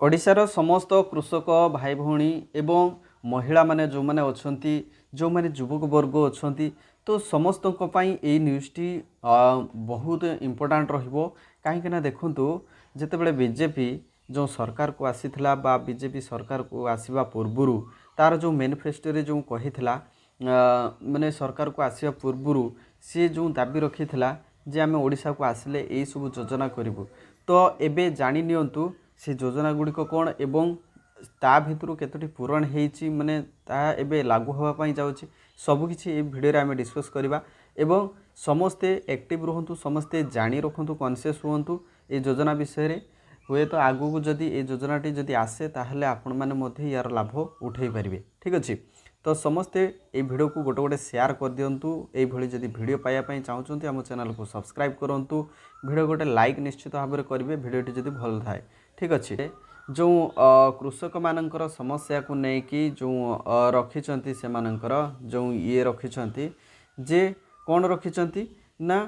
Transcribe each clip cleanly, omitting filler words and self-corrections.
ओडिशार समस्त कृषक भाई भौणी एवं महिला माने जो माने अछंती जो माने युवक वर्ग अछंती तो समस्त यही न्यूज़टी बहुत इम्पोर्टाट रहिबो काहेकि ना देखंतु जेतेबेले बीजेपी जो सरकार को आसीथिला बा बीजेपी सरकार को आसीबा पूर्वरु तार जो मैनिफेस्टो रे जो कहिथिला माने सरकार को आसीबा पूर्वरु सी जो दाबी रखिथिला जे आमे ओडिशा को आसिले एई सब योजना करिवु तो एबे जानि नियंतु से योजना गुड़िक कौन एवं ता भितर केतोटी पूरण होती माने ता एबे लागू होगापाई जाऊँगी सबकि ये भिडियो आम डिस्कस करवा एवं समस्ते एक्टिव रुहतु समस्ते जानी रखु कनसीयस रुहतु ये योजना विषय हुए तो आगू को जदि ये योजनाटी जदि आसे ताहले आपण माने यार लाभ उठे पारे ठीक अच्छे तो समस्ते ये वीडियो को गोटे गोटे शेयर कर दिंतु ये जदि वीडियो पाइबापी चाहते आम चैनल को सब्सक्राइब करूँ वीडियो गोटे लाइक निश्चित भाव में करेंगे वीडियोटी जदि भल थाए ठीक अच्छे जो कृषक मानकर समस्या को लेकिन जो रखिंट से जो ये रखिंट जे कौन रखिंट ना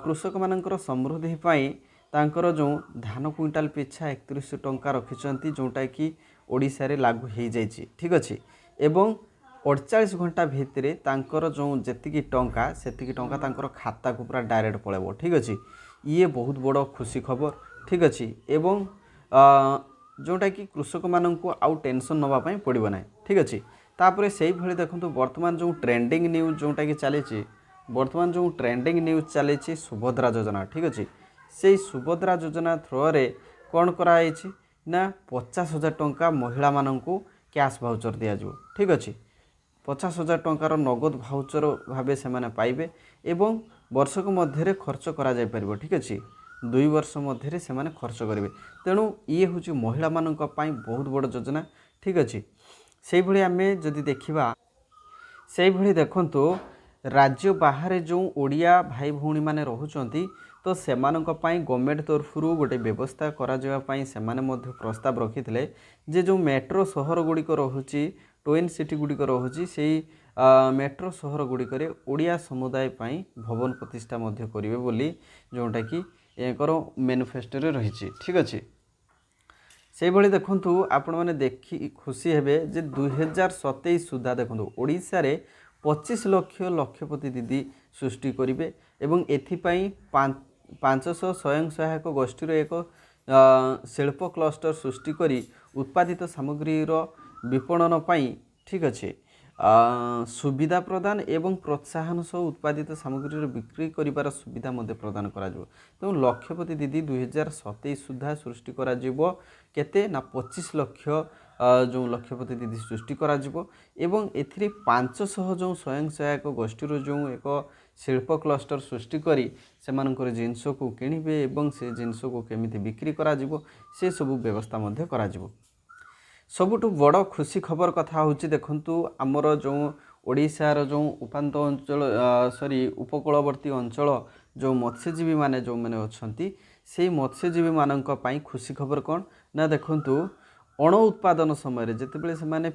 कृषक मानकर समृद्धि पाई तांकर जो धान क्विंटाल पिछा 3100 टंका रखिंट जोटा कि ओडिशा रे लागू हो जाइए ठीक अच्छे एवं 48 घंटा भितर तांकर जो जेतिकी टंका सेतिकी टंका तांकर खाता को पूरा डायरेक्ट पड़ेबो ठीक अच्छे ये बहुत बड़ खुशी खबर ठीक अच्छे एवं जोटा कि कृषक मानू आउ टेंशन नापी पड़ो ना ठीक अच्छे तापर से भाई देखो बर्तमान जो ट्रेंडिंग न्यूज जोटा कि चली बर्तमान जो ट्रेंडिंग न्यूज चली सुभद्रा योजना ठीक अच्छे से सुभद्रा योजना थ्रो रे कौन कराई ना 50,000 टंका महिला मानू कैश भाउचर दिज्व ठीक अच्छे 50,000 टंकार नगद भाउचर भाव से पाइबे एवं वर्षक मध्य खर्च कर ठीक अच्छे 2 वर्ष मध्य से खर्च करेंगे तेणु ये हूँ महिला मानन बहुत बड़ योजना ठीक अच्छे से भाई आम जदि देखा से भाई देखु राज्य बाहर जो ओडिया भाई भौणी मैंने रोचंती तो से गवर्नमेंट तरफ गोटे व्यवस्था कराई से प्रस्ताव रखी जे जो मेट्रो सहर गुड़िक रोचे ट्विन सिटी गुड़िक रोचे से मेट्रो सहर गुड़िक ओडिया समुदाय भवन प्रतिष्ठा करेंगे बोली जोटा कि एक मैनिफेस्टो रही ठीक अच्छे से भाई देखु आपण मैंने देखी खुशी हेबे जे 2027 सुधा देखो ओडिशा रे 25 लाख लक्षपति दीदी सृष्टि करेंगे एवं एथिपाई 500 स्वयं सहायक गोष्ठीर एक शिल्प क्लस्टर सृष्टि करी उत्पादित सामग्रीर विपणन पाई ठीक अच्छे सुविधा प्रदान एवं प्रोत्साहन सह उत्पादित सामग्री बिक्री करिवार सुविधा प्रदान करा तेणु लक्षपति दीदी 2027 सुधा सृष्टि करा केते ना 25 लाख जो लक्षपति दीदी सृष्टि करा एवं एथिरे 500 जो स्वयं सहायक गोष्ठी जो एक शिल्प क्लस्टर सृष्टि करी सेमानकर जिनस को किणवे एवं से जिनस को केमिति बिक्री करा से सब व्यवस्था करा सबुठ बड़ खुशी खबर कथा हूँ देखु आमर जो ओडिशार जो उपात अंचल सॉरी उपकूलवर्ती अंचल जो मत्स्यजीवी माने जो मैंने अच्छा से मत्स्यजीवी मानक पई खुशी खबर कौन ना देखु अण उत्पादन समय जितेबाला से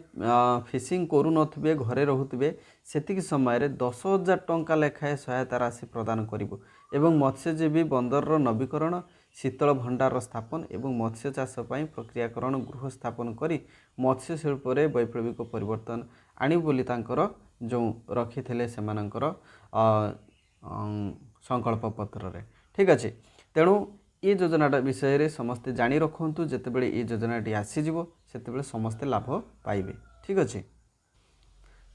फिशिंग करुनथिबे घरे रोहुथिबे सेतिक समय 10,000 टंका लेखाएं सहायता राशि प्रदान करिवो एवं मत्स्यजीवी बंदर नवीकरण शीतल भंडार स्थापन एवं मत्स्य चाष पई प्रक्रियाकरण गृह स्थापन करी मत्स्य शिल्प रे वैप्लविक परिवर्तन आनी बोली तांकर जो रखिथिले सेमानकर संकल्प पत्र रे ठीक अच्छे तेणु ये योजनाटा विषय रे समस्ते जानी रखु जितेबाला ये योजनाटी आसीजिवो सेतेबाला समस्ते लाभ पाइबे ठीक अच्छे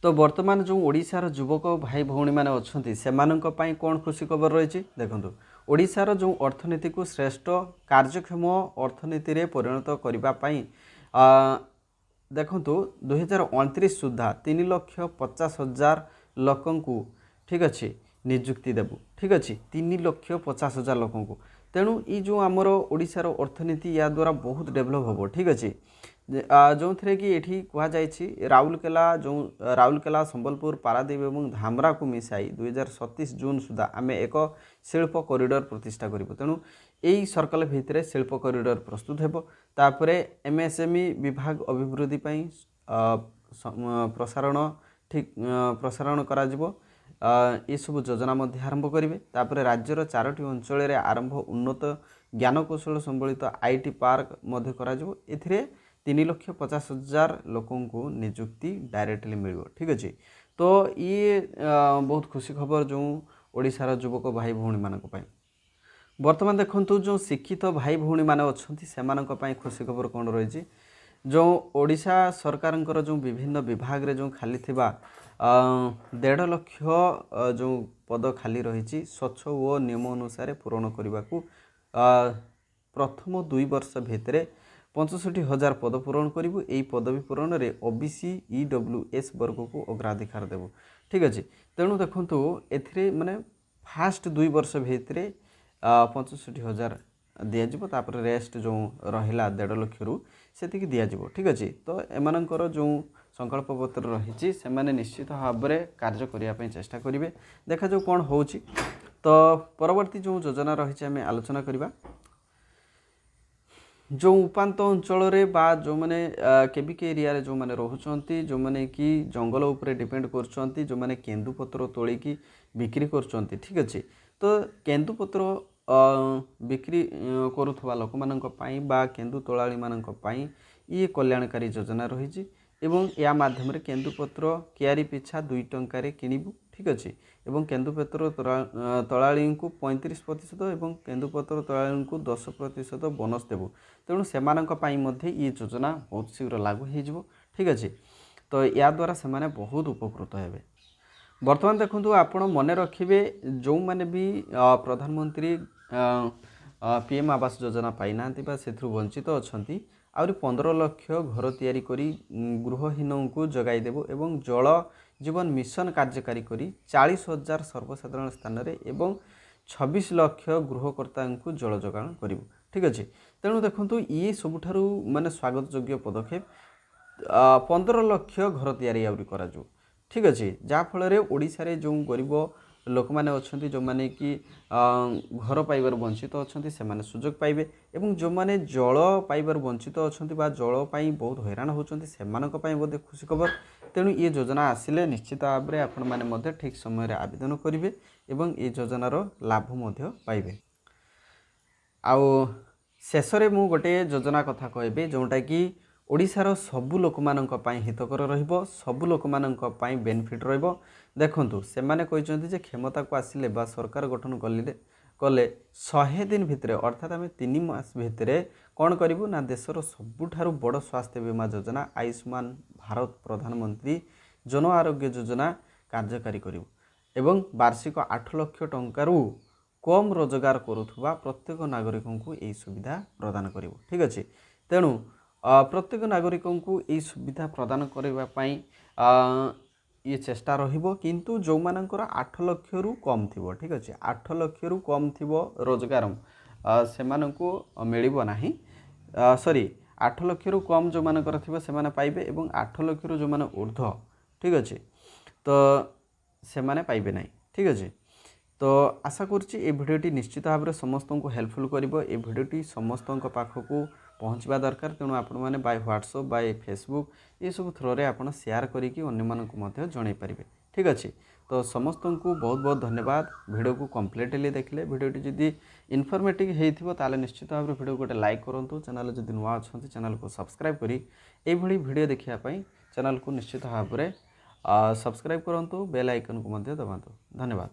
तो वर्तमान जो ओडिशार युवक भाई भौणी मैंने अच्छा से कौन खुशी खबर रही देखो ओडिशार जो अर्थनीति को श्रेष्ठ कार्यक्षम अर्थनीति रे परिणत करने देखु 2029 सुधा 3,50,000 लोक ठीक अच्छे निजुक्ति देबू ठीक अच्छे 3,50,000 लोक तेणु ये जो आमर ओडिशार अर्थनीति या द्वारा बहुत डेभलप होबो ठीक अच्छे जो थे कि ये कहुई राउरकेला जो राउरकेला संबलपुर पारादीप और धामरा को मिसाई 2027 जून सुधा आम एक शिल्प कॉरिडोर प्रतिष्ठा करूँ तेणु यही सर्कल भितर शिल्प कॉरिडोर प्रस्तुत होपर एमएसएमई विभाग अभिवृद्धि प्रसारण ठीक प्रसारण करा ये सब योजना आरंभ करेंगे तापर राज्यर 4टी अंचल आरंभ उन्नत ଜ୍ଞାନକୌଶଳ ସମ୍ବଳିତ IT ପାର୍କ ମଧ୍ୟ କରାଯିବ। ଏଥିରେ 3,50,000 ଲୋକଙ୍କୁ ନିଯୁକ୍ତି ଡାଇରେକ୍ଟଲି ମିଳିବ। ଠିକ୍ ଅଛି। ତ ଇଏ ବହୁତ ଖୁସି ଖବର ଯେଉଁ ଓଡ଼ିଶାର ଯୁବକ ଭାଇ ଭଉଣୀମାନଙ୍କ ପାଇଁ। ବର୍ତ୍ତମାନ ଦେଖନ୍ତୁ ଯେଉଁ ଶିକ୍ଷିତ ଭାଇ ଭଉଣୀମାନେ ଅଛନ୍ତି ସେମାନଙ୍କ ପାଇଁ ଖୁସି ଖବର କ'ଣ ରହିଛି। ଯେଉଁ ଓଡ଼ିଶା ସରକାରଙ୍କର ଯେଉଁ ବିଭିନ୍ନ ବିଭାଗରେ ଯେଉଁ ଖାଲି ଥିବା 1.5 ଲକ୍ଷ ଯେଉଁ ପଦ ଖାଲି ରହିଛି ସ୍ୱଚ୍ଛ ଓ ନିୟମ ଅନୁସାରେ ପୂରଣ କରିବାକୁ ପ୍ରଥମ 2 ବର୍ଷ ଭିତରେ 65,000 ପଦ ପୂରଣ କରିବୁ। ଏହି ପଦବୀ ପୂରଣରେ OBC EWS ବର୍ଗକୁ ଅଗ୍ରାଧିକାର ଦେବୁ। ଠିକ୍ ଅଛି। ତେଣୁ ଦେଖନ୍ତୁ ଏଥିରେ ମାନେ ଫାଷ୍ଟ 2 ବର୍ଷ ଭିତରେ 65,000 ଦିଆଯିବ, ତାପରେ ରେଷ୍ଟ ଯେଉଁ ରହିଲା 1.5 ଲକ୍ଷରୁ ସେତିକି ଦିଆଯିବ। ଠିକ୍ ଅଛି। ତ ଏମାନଙ୍କର ଯେଉଁ ସଂକଳ୍ପପତ୍ର ରହିଛି ସେମାନେ ନିଶ୍ଚିତ ଭାବରେ କାର୍ଯ୍ୟ କରିବା ପାଇଁ ଚେଷ୍ଟା କରିବେ। ଦେଖାଯାଉ କ'ଣ ହେଉଛି। ତ ପରବର୍ତ୍ତୀ ଯେଉଁ ଯୋଜନା ରହିଛି ଆମେ ଆଲୋଚନା କରିବା। ଯେଉଁ ଉପାନ୍ତ ଅଞ୍ଚଳରେ ବା ଯେଉଁମାନେ କେବିକେ ଏରିଆରେ ଯେଉଁମାନେ ରହୁଛନ୍ତି, ଯେଉଁମାନେ କି ଜଙ୍ଗଲ ଉପରେ ଡିପେଣ୍ଡ କରୁଛନ୍ତି, ଯେଉଁମାନେ କେନ୍ଦୁପତ୍ର ତୋଳିକି ବିକ୍ରି କରୁଛନ୍ତି। ଠିକ୍ ଅଛି। ତ କେନ୍ଦୁପତ୍ର ବିକ୍ରି କରୁଥିବା ଲୋକମାନଙ୍କ ପାଇଁ ବା କେନ୍ଦୁ ତୋଳାଳିମାନଙ୍କ ପାଇଁ ଇଏ କଲ୍ୟାଣକାରୀ ଯୋଜନା ରହିଛି ଏବଂ ଏହା ମାଧ୍ୟମରେ କେନ୍ଦୁପତ୍ର କିଆରି ପିଛା 2 ଟଙ୍କାରେ କିଣିବୁ। ଠିକ୍ ଅଛି। ଏବଂ କେନ୍ଦୁପତ୍ର ତୋଳାଳିଙ୍କୁ 35% ଏବଂ କେନ୍ଦୁପତ୍ର ତୋଳାଳିଙ୍କୁ 10% ବୋନସ୍ ଦେବୁ। ତେଣୁ ସେମାନଙ୍କ ପାଇଁ ମଧ୍ୟ ଇଏ ଯୋଜନା ବହୁତ ଶୀଘ୍ର ଲାଗୁ ହୋଇଯିବ। ଠିକ୍ ଅଛି। ତ ଏହା ଦ୍ୱାରା ସେମାନେ ବହୁତ ଉପକୃତ ହେବେ। ବର୍ତ୍ତମାନ ଦେଖନ୍ତୁ ଆପଣ ମନେ ରଖିବେ ଯେଉଁମାନେ ବି ପ୍ରଧାନମନ୍ତ୍ରୀ PM ଆବାସ ଯୋଜନା ପାଇନାହାନ୍ତି ବା ସେଥିରୁ ବଞ୍ଚିତ ଅଛନ୍ତି, ଆହୁରି 15 ଲକ୍ଷ ଘର ତିଆରି କରି ଗୃହହୀନଙ୍କୁ ଯୋଗାଇ ଦେବୁ ଏବଂ ଜଳ ଜୀବନ ମିଶନ କାର୍ଯ୍ୟକାରୀ କରି 40,000 ସର୍ବସାଧାରଣ ସ୍ଥାନରେ ଏବଂ 26 ଲକ୍ଷ ଗୃହକର୍ତ୍ତାଙ୍କୁ ଜଳ ଯୋଗାଣ କରିବୁ। ଠିକ୍ ଅଛି। ତେଣୁ ଦେଖନ୍ତୁ ଇଏ ସବୁଠାରୁ ମାନେ ସ୍ୱାଗତ ଯୋଗ୍ୟ ପଦକ୍ଷେପ। 15 ଲକ୍ଷ ଘର ତିଆରି ଆହୁରି କରାଯିବ। ଠିକ୍ ଅଛି। ଯାହାଫଳରେ ଓଡ଼ିଶାରେ ଯେଉଁ ଗରିବ ଲୋକମାନେ ଅଛନ୍ତି ଯେଉଁମାନେ କି ଘର ପାଇବାରୁ ବଞ୍ଚିତ ଅଛନ୍ତି ସେମାନେ ସୁଯୋଗ ପାଇବେ ଏବଂ ଯେଉଁମାନେ ଜଳ ପାଇବାରୁ ବଞ୍ଚିତ ଅଛନ୍ତି ବା ଜଳ ପାଇଁ ବହୁତ ହଇରାଣ ହେଉଛନ୍ତି ସେମାନଙ୍କ ପାଇଁ ମଧ୍ୟ ଖୁସି ଖବର। ତେଣୁ ଏ ଯୋଜନା ଆସିଲେ ନିଶ୍ଚିତ ଭାବରେ ଆପଣମାନେ ମଧ୍ୟ ଠିକ୍ ସମୟରେ ଆବେଦନ କରିବେ ଏବଂ ଏ ଯୋଜନାର ଲାଭ ମଧ୍ୟ ପାଇବେ। ଆଉ ଶେଷରେ ମୁଁ ଗୋଟିଏ ଯୋଜନା କଥା କହିବି ଯେଉଁଟାକି ଓଡ଼ିଶାର ସବୁ ଲୋକମାନଙ୍କ ପାଇଁ ହିତକର ରହିବ, ସବୁ ଲୋକମାନଙ୍କ ପାଇଁ ବେନିଫିଟ୍ ରହିବ। ଦେଖନ୍ତୁ ସେମାନେ କହିଛନ୍ତି ଯେ କ୍ଷମତାକୁ ଆସିଲେ ବା ସରକାର ଗଠନ କଲେ 100 ଦିନ ଭିତରେ ଅର୍ଥାତ୍ ଆମେ 3 ମାସ ଭିତରେ କ'ଣ କରିବୁ ନା ଦେଶର ସବୁଠାରୁ ବଡ଼ ସ୍ୱାସ୍ଥ୍ୟ ବୀମା ଯୋଜନା ଆୟୁଷ୍ମାନ ଭାରତ ପ୍ରଧାନମନ୍ତ୍ରୀ ଜନ ଆରୋଗ୍ୟ ଯୋଜନା କାର୍ଯ୍ୟକାରୀ କରିବୁ ଏବଂ ବାର୍ଷିକ 8 ଲକ୍ଷ ଟଙ୍କାରୁ କମ୍ ରୋଜଗାର କରୁଥିବା ପ୍ରତ୍ୟେକ ନାଗରିକଙ୍କୁ ଏହି ସୁବିଧା ପ୍ରଦାନ କରିବୁ। ଠିକ୍ ଅଛି। ତେଣୁ ପ୍ରତ୍ୟେକ ନାଗରିକଙ୍କୁ ଏହି ସୁବିଧା ପ୍ରଦାନ କରିବା ପାଇଁ ଇଏ ଚେଷ୍ଟା ରହିବ, କିନ୍ତୁ ଯେଉଁମାନଙ୍କର 8 ଲକ୍ଷରୁ କମ୍ ଥିବ। ଠିକ୍ ଅଛି। 8 ଲକ୍ଷରୁ କମ୍ ଥିବ ରୋଜଗାର ସେମାନଙ୍କୁ ମିଳିବ ନାହିଁ। 8 ଲକ୍ଷରୁ କମ୍ ଯେଉଁମାନଙ୍କର ଥିବ ସେମାନେ ପାଇବେ ଏବଂ 8 ଲକ୍ଷରୁ ଯେଉଁମାନେ ଉର୍ଦ୍ଧ୍ୱ, ଠିକ୍ ଅଛି, ତ ସେମାନେ ପାଇବେ ନାହିଁ। ଠିକ୍ ଅଛି। ତ ଆଶା କରୁଛି ଏ ଭିଡ଼ିଓଟି ନିଶ୍ଚିତ ଭାବରେ ସମସ୍ତଙ୍କୁ ହେଲ୍ପଫୁଲ୍ କରିବ। ଏ ଭିଡ଼ିଓଟି ସମସ୍ତଙ୍କ ପାଖକୁ ପହଞ୍ଚିବା ଦରକାର। ତେଣୁ ଆପଣମାନେ ବାଇ ହ୍ୱାଟ୍ସଆପ୍ ବାଇ ଫେସବୁକ୍ ଏସବୁ ଥ୍ରୋରେ ଆପଣ ସେୟାର କରିକି ଅନ୍ୟମାନଙ୍କୁ ମଧ୍ୟ ଜଣାଇ ପାରିବେ। ଠିକ୍ ଅଛି। ତ ସମସ୍ତଙ୍କୁ ବହୁତ ବହୁତ ଧନ୍ୟବାଦ ଭିଡ଼ିଓକୁ କମ୍ପ୍ଲିଟଲି ଦେଖିଲେ। ଭିଡ଼ିଓଟି ଯଦି ଇନଫର୍ମେଟିଭ୍ ହେଇଥିବ ତାହେଲେ ନିଶ୍ଚିତ ଭାବରେ ଭିଡ଼ିଓକୁ ଗୋଟେ ଲାଇକ୍ କରନ୍ତୁ। ଚ୍ୟାନେଲ୍ ଯଦି ନୂଆ ଅଛନ୍ତି ଚ୍ୟାନେଲ୍କୁ ସବସ୍କ୍ରାଇବ୍ କରି ଏଇଭଳି ଭିଡ଼ିଓ ଦେଖିବା ପାଇଁ ଚ୍ୟାନେଲ୍କୁ ନିଶ୍ଚିତ ଭାବରେ ସବସ୍କ୍ରାଇବ୍ କରନ୍ତୁ, ବେଲ୍ ଆଇକନ୍କୁ ମଧ୍ୟ ଦବାନ୍ତୁ। ଧନ୍ୟବାଦ।